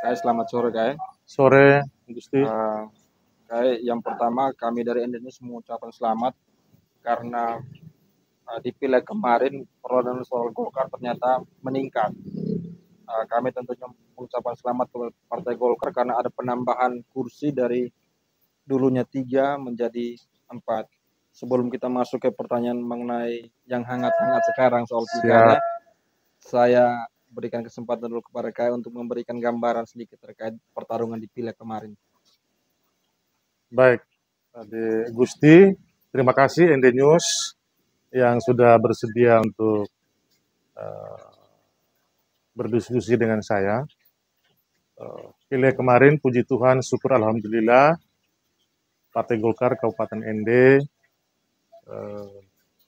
Kak, selamat sore, Kak. Sore, Gusti. Kak, yang pertama kami dari Indonesia mengucapkan selamat karena di pileg kemarin perolehan suara Golkar ternyata meningkat. Kami tentunya mengucapkan selamat kepada Partai Golkar karena ada penambahan kursi dari dulunya 3 menjadi 4. Sebelum kita masuk ke pertanyaan mengenai yang hangat-hangat sekarang soal pilkada, Siap. saya berikan kesempatan dulu kepada Kak untuk memberikan gambaran sedikit terkait pertarungan di pileg kemarin. Baik, Gusti, terima kasih ND News yang sudah bersedia untuk berdiskusi dengan saya. Pileg kemarin, puji Tuhan, syukur Alhamdulillah, Partai Golkar Kabupaten ND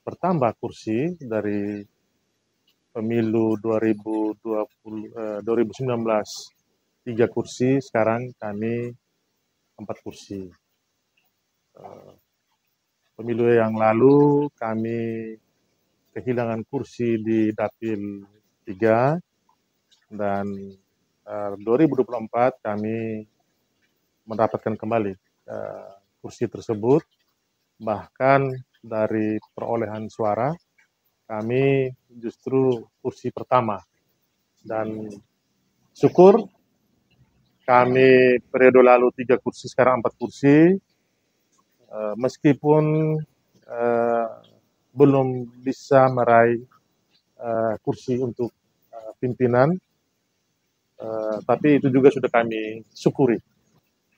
bertambah kursi dari pemilu 2019 3 kursi, sekarang kami 4 kursi. Pemilu yang lalu kami kehilangan kursi di Dapil 3 dan 2024 kami mendapatkan kembali kursi tersebut. Bahkan dari perolehan suara kami justru kursi pertama, dan syukur kami periode lalu 3 kursi, sekarang 4 kursi, meskipun belum bisa meraih kursi untuk pimpinan, tapi itu juga sudah kami syukuri.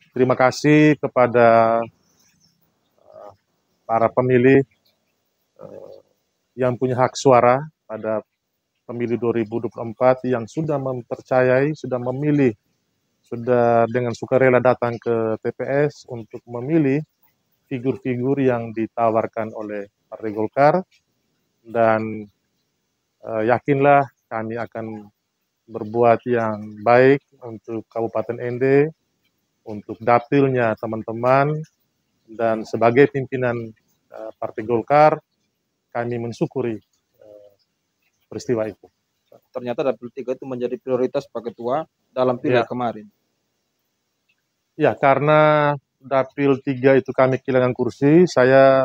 Terima kasih kepada para pemilih yang punya hak suara pada pemilu 2024 yang sudah mempercayai, sudah memilih, sudah dengan sukarela datang ke TPS untuk memilih figur-figur yang ditawarkan oleh Partai Golkar, dan yakinlah kami akan berbuat yang baik untuk Kabupaten ND, untuk dapilnya teman-teman, dan sebagai pimpinan Partai Golkar kami mensyukuri peristiwa itu. Ternyata Dapil 3 itu menjadi prioritas Pak Ketua dalam pileg kemarin. Ya, karena Dapil 3 itu kami kehilangan kursi, saya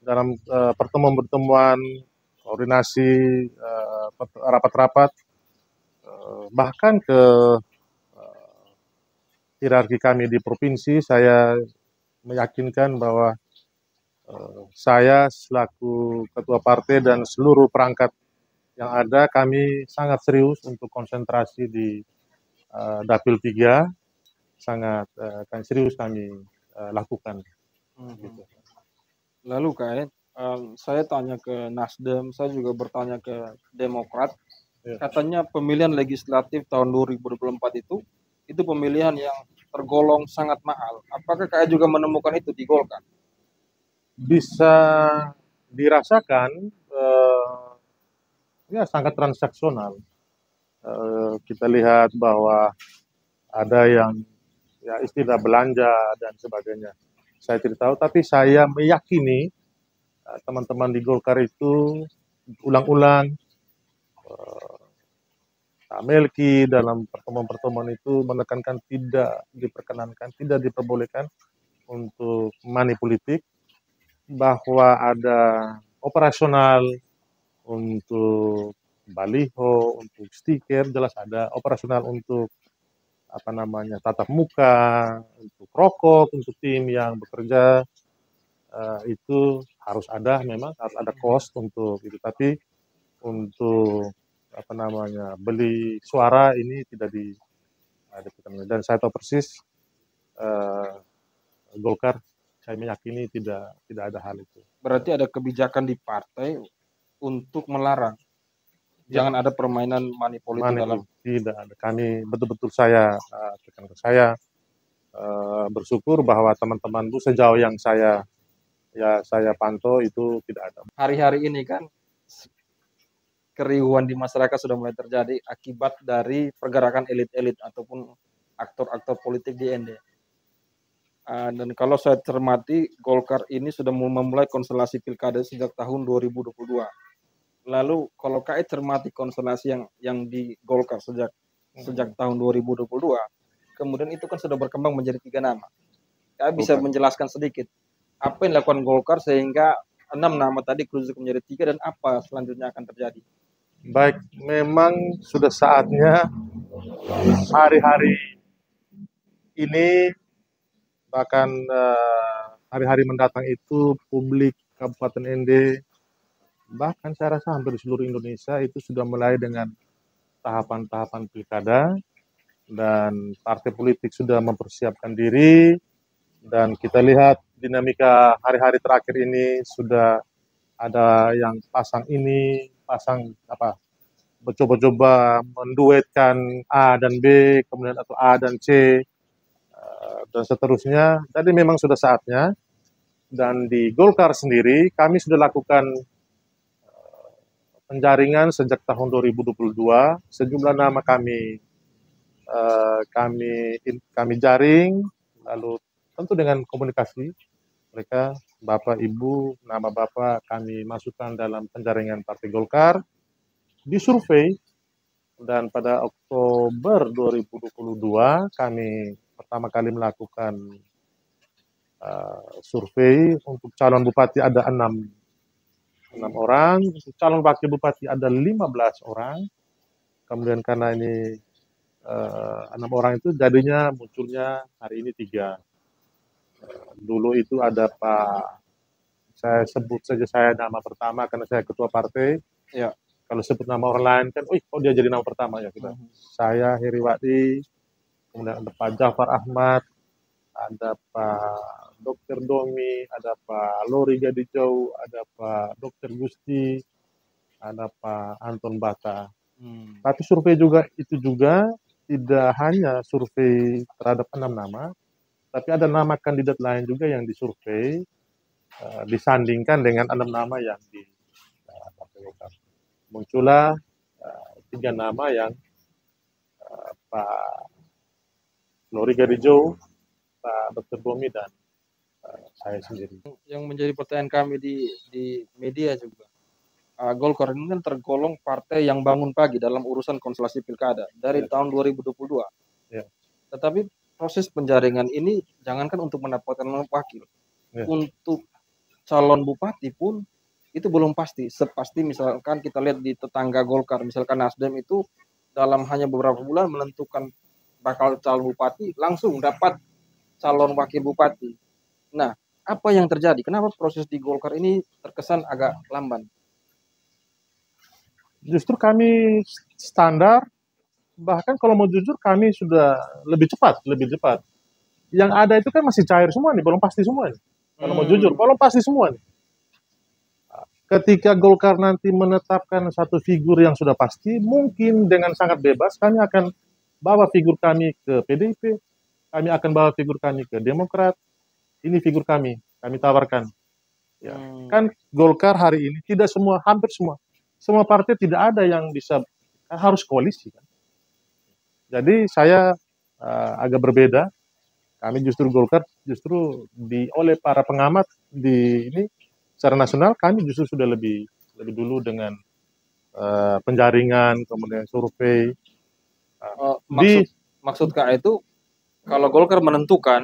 dalam pertemuan-pertemuan, koordinasi, rapat-rapat, bahkan ke hierarki kami di provinsi, saya meyakinkan bahwa saya selaku ketua partai dan seluruh perangkat yang ada, kami sangat serius untuk konsentrasi di Dapil 3, sangat serius kami lakukan. Gitu. Lalu Kak, saya tanya ke Nasdem, saya juga bertanya ke Demokrat, katanya pemilihan legislatif tahun 2024 itu pemilihan yang tergolong sangat mahal. Apakah Kak juga menemukan itu di Golkar? Bisa dirasakan ya sangat transaksional. Kita lihat bahwa ada yang ya istilah belanja dan sebagainya. Saya tidak tahu, tapi saya meyakini teman-teman di Golkar itu ulang-ulang Melki dalam pertemuan-pertemuan itu menekankan tidak diperkenankan, tidak diperbolehkan untuk money politik, bahwa ada operasional untuk baliho, untuk stiker, jelas ada operasional untuk tatap muka, untuk rokok, untuk tim yang bekerja, itu harus ada, memang harus ada cost untuk itu, tapi untuk beli suara ini tidak dan saya tahu persis Golkar, saya meyakini tidak ada hal itu. Berarti ada kebijakan di partai untuk melarang jangan ada permainan money politik dalam. Tidak ada. Kami betul-betul saya bersyukur bahwa teman-teman itu sejauh yang saya pantau itu tidak ada. Hari-hari ini kan keriuhan di masyarakat sudah mulai terjadi akibat dari pergerakan elit-elit ataupun aktor-aktor politik di ND. Dan kalau saya cermati, Golkar ini sudah memulai konstelasi pilkada sejak tahun 2022. Lalu kalau KAI cermati konstelasi yang di Golkar sejak sejak tahun 2022. Kemudian itu kan sudah berkembang menjadi 3 nama. Saya bisa menjelaskan sedikit apa yang dilakukan Golkar sehingga 6 nama tadi kerucut menjadi 3 dan apa selanjutnya akan terjadi? Baik, memang sudah saatnya hari-hari ini, bahkan hari-hari mendatang itu publik Kabupaten ND, bahkan saya rasa hampir di seluruh Indonesia itu sudah mulai dengan tahapan-tahapan pilkada, dan partai politik sudah mempersiapkan diri, dan kita lihat dinamika hari-hari terakhir ini sudah ada yang pasang ini, pasang apa, mencoba-coba menduetkan A dan B, kemudian atau A dan C, dan seterusnya. Jadi memang sudah saatnya. Dan di Golkar sendiri, kami sudah lakukan penjaringan sejak tahun 2022. Sejumlah nama kami jaring, lalu tentu dengan komunikasi mereka, Bapak, Ibu, nama Bapak kami masukkan dalam penjaringan Partai Golkar, disurvei, dan pada Oktober 2022 kami pertama kali melakukan survei. Untuk calon bupati ada 6 orang, untuk calon wakil bupati ada 15 orang. Kemudian karena ini 6 orang itu jadinya munculnya hari ini 3. Dulu itu ada Pak, saya sebut saja saya nama pertama karena saya ketua partai. Ya. Kalau sebut nama orang lain kan, kok dia jadi nama pertama ya kita. Saya Heriwati, kemudian ada Pak Jafar Ahmad, ada Pak Dr. Domi, ada Pak Lori Gadijau, ada Pak Dr. Gusti, ada Pak Anton Bata. Tapi survei itu juga tidak hanya survei terhadap 6 nama, tapi ada nama kandidat lain juga yang disurvei, disandingkan dengan 6 nama yang di Partai Golkar. Muncullah 3 nama yang Pak Lori Gadijau, Pak Dr. Domi, dan saya sendiri. Yang menjadi pertanyaan kami di media juga, Golkar ini kan tergolong partai yang bangun pagi dalam urusan konstelasi pilkada dari tahun 2022. Ya. Tetapi proses penjaringan ini jangankan untuk mendapatkan wakil, untuk calon bupati pun itu belum pasti. Sepasti misalkan kita lihat di tetangga Golkar, misalkan Nasdem itu dalam hanya beberapa bulan menentukan bakal calon bupati, langsung dapat calon wakil bupati. Nah, apa yang terjadi? Kenapa proses di Golkar ini terkesan agak lamban? Justru kami standar, bahkan kalau mau jujur kami sudah lebih cepat. Yang ada itu kan masih cair semua nih, belum pasti semua nih. Kalau mau jujur, belum pasti semua nih. Ketika Golkar nanti menetapkan satu figur yang sudah pasti, mungkin dengan sangat bebas kami akan bawa figur kami ke PDIP, kami akan bawa figur kami ke Demokrat. Ini figur kami tawarkan. Ya. Kan Golkar hari ini tidak semua, hampir semua partai tidak ada yang bisa, harus koalisi. Kan? Jadi saya agak berbeda. Kami justru Golkar oleh para pengamat di ini secara nasional kami justru sudah lebih dulu dengan penjaringan, kemudian survei. Maksud Kak itu kalau Golkar menentukan,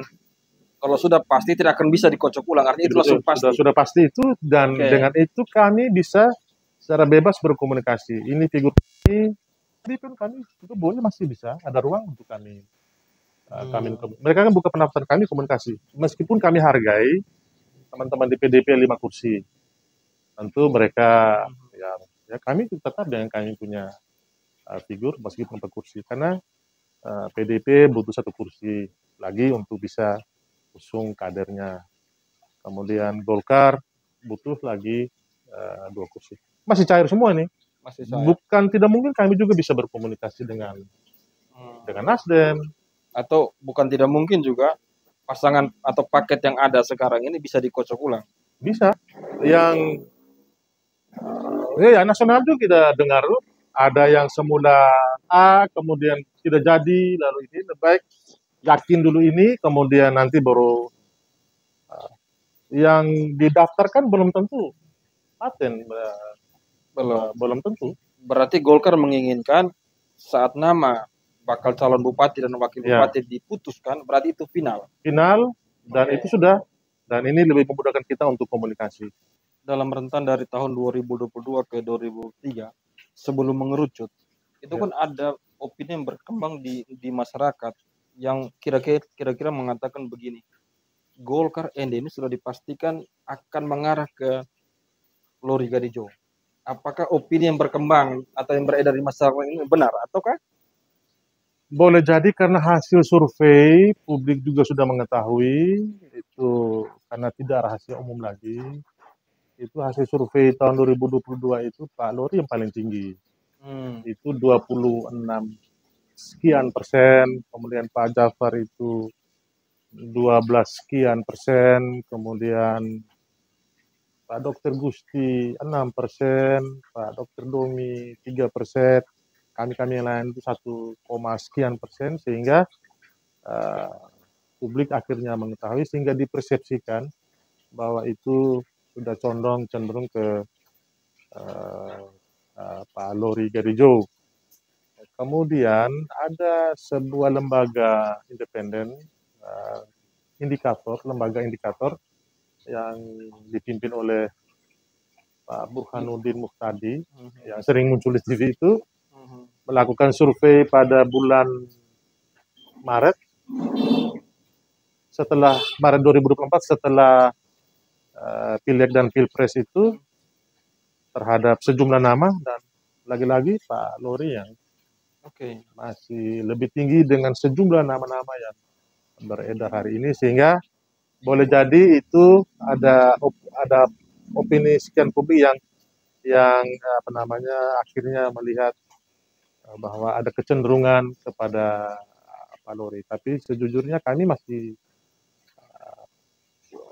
kalau sudah pasti tidak akan bisa dikocok ulang, artinya itu langsung pasti. Sudah pasti itu, dan dengan itu kami bisa secara bebas berkomunikasi. Ini figur ini, tapi pun kami itu boleh, masih bisa ada ruang untuk kami. Mereka kan buka pendaftaran kami komunikasi, meskipun kami hargai teman-teman di PDP 5 kursi. Tentu mereka ya kami tetap dengan kami punya figur meskipun 4 kursi, karena PDP butuh 1 kursi lagi untuk bisa usung kadernya. Kemudian Golkar butuh lagi 2 kursi. Masih cair semua nih. Bukan tidak mungkin kami juga bisa berkomunikasi dengan Nasdem. Atau bukan tidak mungkin juga pasangan atau paket yang ada sekarang ini bisa dikocok ulang. Bisa. Yang nasional juga kita dengar, ada yang semula A, kemudian tidak jadi, lalu ini lebih baik yakin dulu ini, kemudian nanti baru yang didaftarkan belum tentu paten, belum tentu. Berarti Golkar menginginkan saat nama bakal calon bupati dan wakil Ya. bupati diputuskan, berarti itu final. Final, dan Oke. itu sudah, dan ini lebih memudahkan kita untuk komunikasi. Dalam rentan dari tahun 2022 ke 2003, sebelum mengerucut, itu Ya. kan ada opini yang berkembang di masyarakat yang kira-kira mengatakan begini, Golkar ND ini sudah dipastikan akan mengarah ke Lori Gadijo. Apakah opini yang berkembang atau yang beredar di masyarakat ini benar ataukah? Boleh jadi karena hasil survei publik juga sudah mengetahui itu, karena tidak rahasia umum lagi. Itu hasil survei tahun 2022 itu Pak Lori yang paling tinggi. Itu 26 sekian persen, kemudian Pak Jafar itu 12 sekian persen, kemudian Pak Dr. Gusti 6%, Pak Dr. Domi 3%, kami-kami yang lain itu 1, sekian persen, sehingga publik akhirnya mengetahui, sehingga dipersepsikan bahwa itu sudah cenderung ke Pak Lori Garijo. Kemudian ada sebuah lembaga independen, lembaga indikator yang dipimpin oleh Pak Burhanuddin Muhtadi, yang sering muncul di TV itu, melakukan survei pada bulan Maret, setelah Maret 2024, setelah Pileg dan Pilpres itu, terhadap sejumlah nama, dan lagi-lagi Pak Lori yang masih lebih tinggi dengan sejumlah nama-nama yang beredar hari ini, sehingga boleh jadi itu ada opini sekian publik yang akhirnya melihat bahwa ada kecenderungan kepada Pak Lori. Tapi sejujurnya kami masih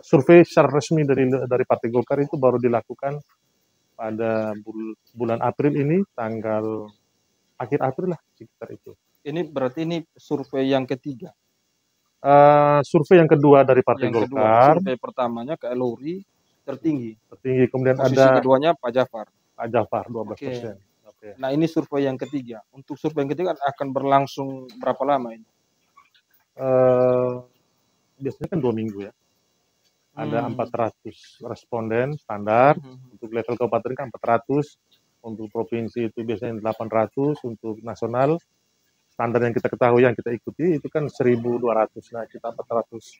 survei secara resmi dari Partai Golkar itu baru dilakukan pada bulan April ini, tanggal akhir April lah, sekitar itu. Ini berarti ini survei yang ketiga. Survei yang kedua dari Partai yang Golkar. Kedua, survei pertamanya ke Lori tertinggi. Kemudian posisi ada keduanya Pak Jafar. 12%. Oke. Nah, ini survei yang ketiga. Untuk survei yang ketiga akan berlangsung berapa lama ini? Biasanya kan 2 minggu ya. Ada 400 responden standar. Untuk level kabupaten kan 400, untuk provinsi itu biasanya 800, untuk nasional standar yang kita ketahui, yang kita ikuti itu kan 1.200. Nah, kita 400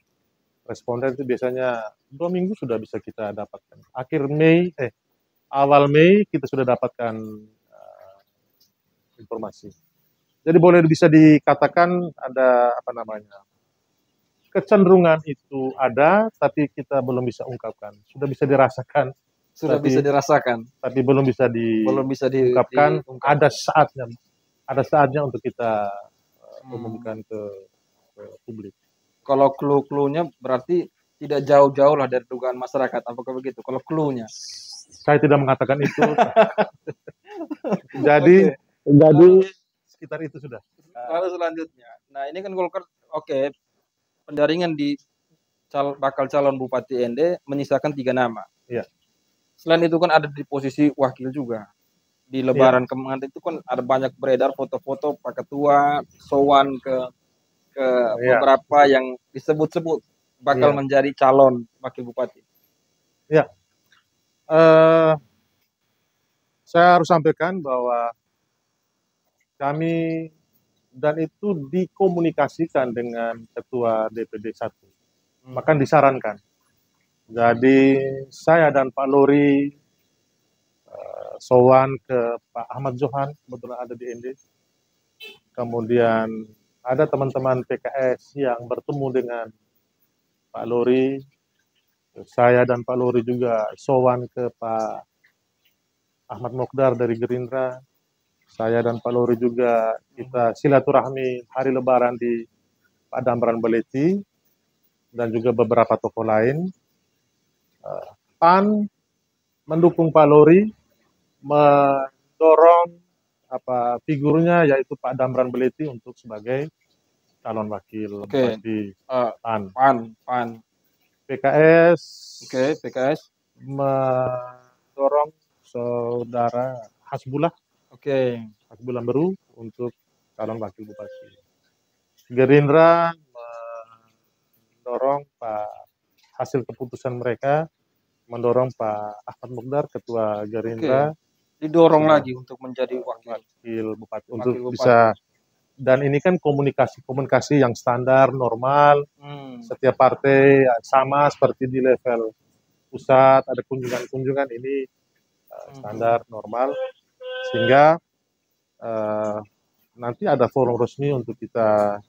responden itu biasanya 2 minggu sudah bisa kita dapatkan. Awal Mei kita sudah dapatkan informasi. Jadi bisa dikatakan ada kecenderungan itu ada, tapi kita belum bisa ungkapkan. Sudah bisa dirasakan. Tapi belum bisa diungkapkan. Ada saatnya untuk kita umumkan ke publik. Kalau clue-nya berarti tidak jauh-jauh lah dari dugaan masyarakat, apakah begitu? Kalau clue-nya? Saya tidak mengatakan itu. Jadi sekitar itu sudah. Lalu selanjutnya, nah ini kan Golkar, pendaringan di bakal calon Bupati ND menyisakan 3 nama. Ya. Selain itu kan ada di posisi wakil juga. Di Lebaran kemarin itu kan ada banyak beredar foto-foto Pak Ketua sowan ke beberapa yang disebut-sebut bakal menjadi calon wakil bupati. Ya. Saya harus sampaikan bahwa kami dan itu dikomunikasikan dengan Ketua DPD 1. Bahkan disarankan. Jadi saya dan Pak Lori sowan ke Pak Ahmad Johan, kebetulan ada di ND. Kemudian ada teman-teman PKS yang bertemu dengan Pak Lori. Saya dan Pak Lori juga sowan ke Pak Ahmad Mokdar dari Gerindra. Saya dan Pak Lori juga kita silaturahmi hari Lebaran di Pak Damran Beleti dan juga beberapa tokoh lain. PAN mendukung Pak Lori, mendorong figurnya yaitu Pak Damran Beleti untuk sebagai calon wakil bupati. PAN. PKS. PKS mendorong saudara Hasbullah. Hasbullah Beru untuk calon wakil bupati. Gerindra mendorong hasil keputusan mereka, mendorong Pak Ahmad Mukdar, Ketua Gerindra, didorong lagi untuk menjadi wakil bupati, untuk wakil bupati. bisa. Dan ini kan komunikasi yang standar, normal. Setiap partai sama seperti di level pusat, ada kunjungan-kunjungan, ini standar, normal. Sehingga nanti ada forum resmi untuk kita,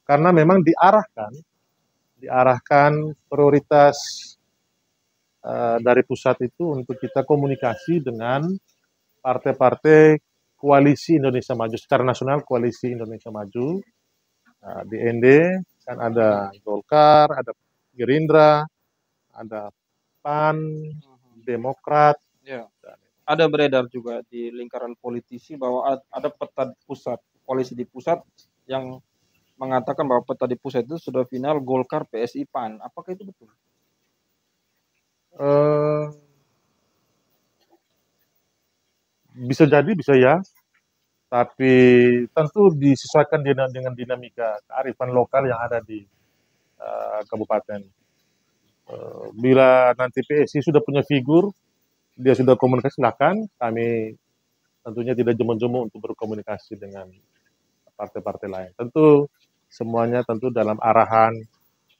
karena memang diarahkan prioritas dari pusat itu untuk kita komunikasi dengan partai-partai Koalisi Indonesia Maju, secara nasional Koalisi Indonesia Maju. Di ND kan ada Golkar, ada Gerindra, ada PAN, Demokrat. Ya. Ada beredar juga di lingkaran politisi bahwa ada peta pusat, koalisi di pusat yang mengatakan bahwa peta di pusat itu sudah final Golkar, PSI, PAN. Apakah itu betul? Bisa jadi, bisa ya. Tapi tentu disesuaikan dengan dinamika kearifan lokal yang ada di kabupaten. Bila nanti PSI sudah punya figur, dia sudah komunikasi, silakan. Kami tentunya tidak jemu-jemu untuk berkomunikasi dengan partai-partai lain. Tentu semuanya tentu dalam arahan,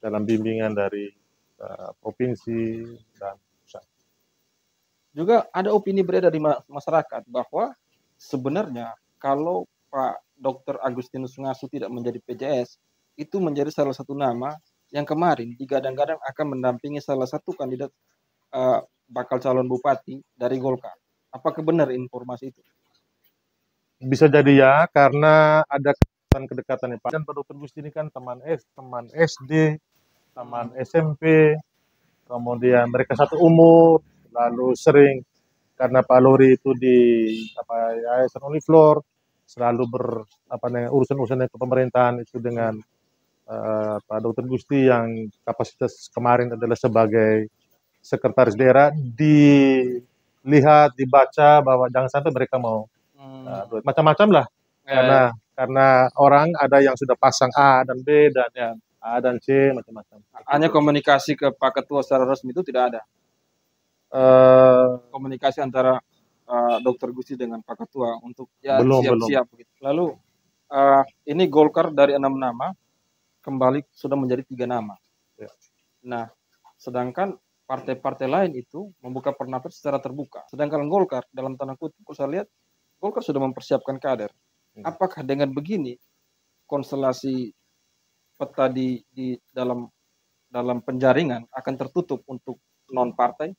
dalam bimbingan dari provinsi dan pusat. Juga ada opini beredar di masyarakat bahwa sebenarnya kalau Pak Dr. Agustinus Ngasu tidak menjadi PJS, itu menjadi salah satu nama yang kemarin digadang-gadang akan mendampingi salah satu kandidat bakal calon bupati dari Golkar. Apakah benar informasi itu? Bisa jadi ya, karena ada kedekatan Pak. Dan Pak Dr. Gusti ini kan teman SD, teman SMP, kemudian mereka satu umur, lalu sering karena Pak Lori itu di Yayasan Uniflor, selalu urusan-urusan ke pemerintahan itu dengan Pak Dr. Gusti yang kapasitas kemarin adalah sebagai sekretaris daerah. Dilihat, dibaca bahwa jangan sampai mereka mau macam-macam lah, karena orang ada yang sudah pasang A dan B dan A dan C macam-macam. Hanya komunikasi ke Pak Ketua secara resmi itu tidak ada. Komunikasi antara Dr. Gusti dengan Pak Ketua untuk siap-siap begitu. Lalu ini Golkar dari 6 nama kembali sudah menjadi 3 nama. Ya. Nah, sedangkan partai-partai lain itu membuka pendaftaran secara terbuka. Sedangkan Golkar dalam tanda kutip, saya lihat Golkar sudah mempersiapkan kader. Apakah dengan begini konstelasi peta di dalam penjaringan akan tertutup untuk non partai?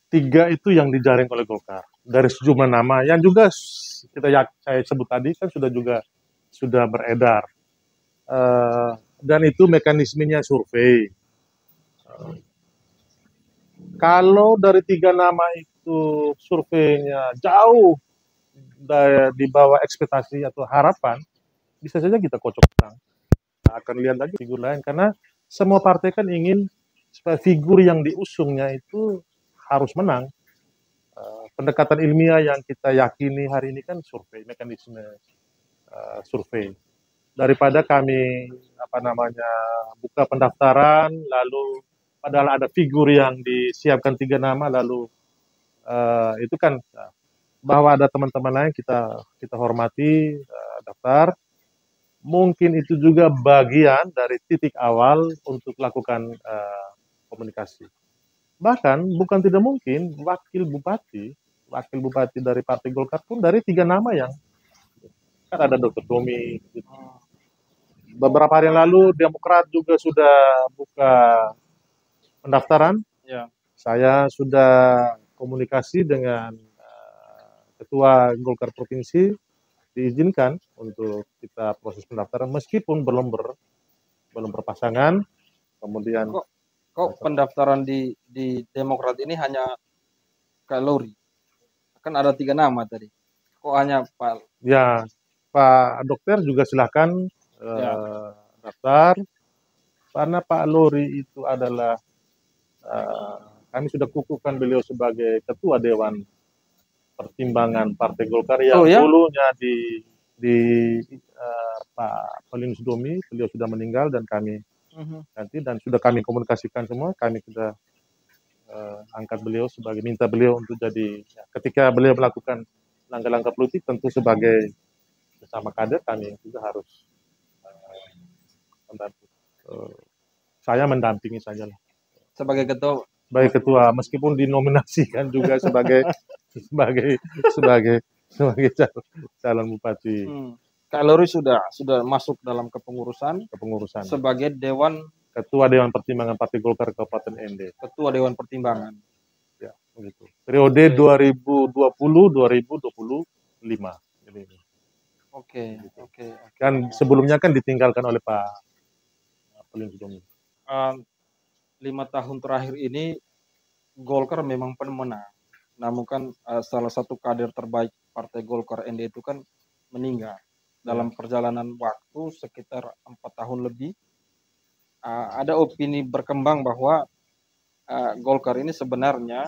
3 itu yang dijaring oleh Golkar dari sejumlah nama yang juga saya sebut tadi kan sudah beredar, dan itu mekanismenya survei. Kalau dari 3 nama itu surveinya jauh di bawah ekspektasi atau harapan, bisa saja kita kocok ulang. Akan lihat lagi figur lain, karena semua partai kan ingin supaya figur yang diusungnya itu harus menang. Pendekatan ilmiah yang kita yakini hari ini kan survei, mekanisme survei. Daripada kami buka pendaftaran lalu padahal ada figur yang disiapkan 3 nama lalu itu kan bahwa ada teman-teman lain kita hormati daftar. Mungkin itu juga bagian dari titik awal untuk lakukan komunikasi. Bahkan bukan tidak mungkin wakil bupati dari Partai Golkar pun dari 3 nama yang kan ada Dr. Tommy. Gitu. Beberapa hari yang lalu Demokrat juga sudah buka pendaftaran. Ya. Saya sudah komunikasi dengan Ketua Golkar Provinsi, diizinkan untuk kita proses pendaftaran meskipun belum berpasangan. Kemudian kok pendaftaran di Demokrat ini hanya Kak Lori? Kan ada 3 nama tadi. Kok hanya Pak? Ya, Pak Dokter juga silakan daftar. Karena Pak Lori itu adalah kami sudah kukuhkan beliau sebagai Ketua Dewan pertimbangan Partai Golkar yang Oh ya? dulunya di Pak Paulinus Domi, beliau sudah meninggal dan kami ganti dan sudah kami komunikasikan semua, kami sudah angkat beliau sebagai minta beliau untuk jadi ya, ketika beliau melakukan langkah-langkah politik tentu sebagai bersama kader kami juga harus mendampingi. Saya mendampingi saja lah. Sebagai ketua. Sebagai ketua, meskipun dinominasikan juga sebagai sebagai calon bupati. Kak Lori sudah masuk dalam kepengurusan sebagai Ketua Dewan Pertimbangan Partai Golkar Kabupaten Ende. Ketua Dewan Pertimbangan. Ya, begitu. Periode 2020-2025. Oke. Kan sebelumnya kan ditinggalkan oleh Pak Paulinus Domi. 5 tahun terakhir ini Golkar memang pemenang. Namun kan salah satu kader terbaik Partai Golkar ND itu kan meninggal. Dalam perjalanan waktu sekitar 4 tahun lebih, ada opini berkembang bahwa Golkar ini sebenarnya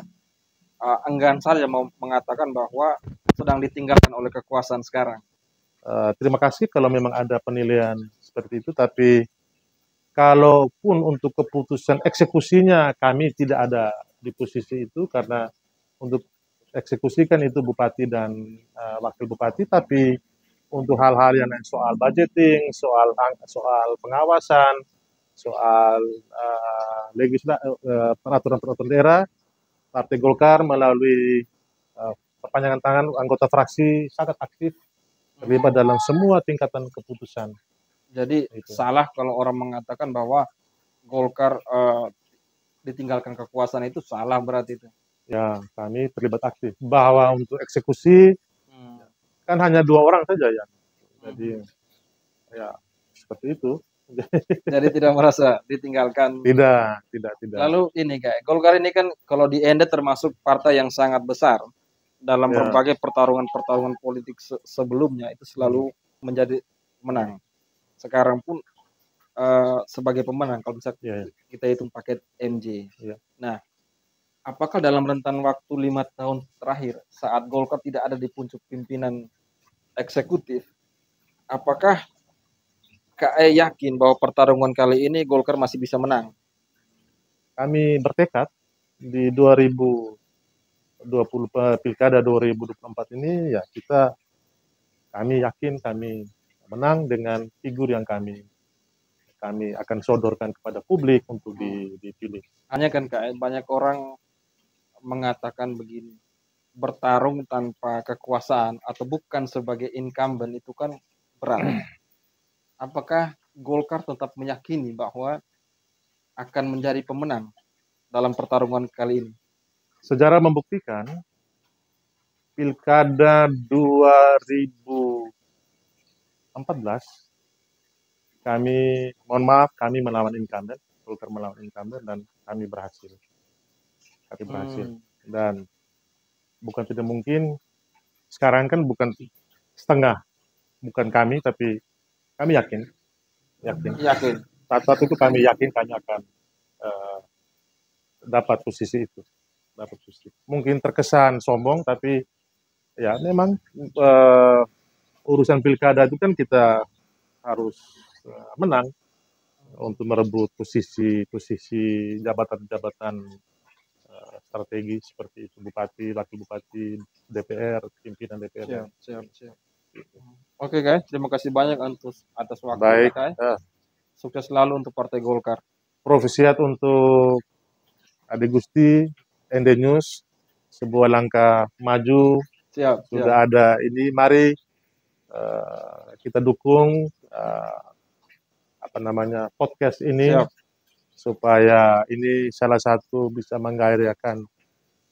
enggan saja mau mengatakan bahwa sedang ditinggalkan oleh kekuasaan sekarang. Terima kasih kalau memang ada penilaian seperti itu, tapi kalaupun untuk keputusan eksekusinya kami tidak ada di posisi itu karena untuk eksekusi kan itu bupati dan wakil bupati, tapi untuk hal-hal yang lain soal budgeting, soal pengawasan, soal peraturan-peraturan daerah, Partai Golkar melalui perpanjangan tangan anggota fraksi sangat aktif terlibat dalam semua tingkatan keputusan. Jadi salah kalau orang mengatakan bahwa Golkar ditinggalkan kekuasaan itu salah berarti itu. Ya, kami terlibat aktif. Bahwa untuk eksekusi kan hanya 2 orang saja ya. Jadi ya seperti itu. Jadi tidak merasa ditinggalkan. Tidak. Lalu ini kayak Golkar ini kan kalau di Ende termasuk partai yang sangat besar dalam berbagai pertarungan politik sebelumnya itu selalu menjadi menang. Sekarang pun sebagai pemenang kalau bisa kita hitung paket MJ. Nah, apakah dalam rentan waktu 5 tahun terakhir saat Golkar tidak ada di puncak pimpinan eksekutif, apakah KE yakin bahwa pertarungan kali ini Golkar masih bisa menang? Kami bertekad di 2020 Pilkada 2024 ini ya kami yakin kami menang dengan figur yang kami akan sodorkan kepada publik untuk dipilih. Hanya kan banyak orang mengatakan begini, bertarung tanpa kekuasaan atau bukan sebagai incumbent itu kan berat. Apakah Golkar tetap meyakini bahwa akan menjadi pemenang dalam pertarungan kali ini? Sejarah membuktikan Pilkada 2014 kami melawan incumbent, Golkar melawan incumbent dan kami berhasil. Dan bukan tidak mungkin sekarang kan bukan setengah, bukan kami tapi kami yakin. Saat itu kami yakin kami akan dapat posisi itu. Mungkin terkesan sombong tapi ya memang urusan pilkada itu kan kita harus menang untuk merebut posisi jabatan-jabatan strategi seperti itu, bupati, wakil bupati, DPR, pimpinan DPR. Siap. Oke guys, terima kasih banyak atas waktu. Baik. Sukses selalu untuk Partai Golkar. Profesiat untuk Ade Gusti, Ende News, sebuah langkah maju. Sudah ada ini, mari kita dukung podcast ini supaya ini salah satu bisa menggairahkan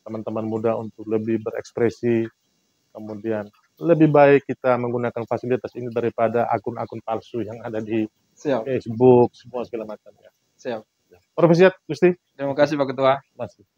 teman-teman muda untuk lebih berekspresi, kemudian lebih baik kita menggunakan fasilitas ini daripada akun-akun palsu yang ada di Facebook, semua segala macam ya. Siap. Profesiat Gusti. Terima kasih Pak Ketua. Masih.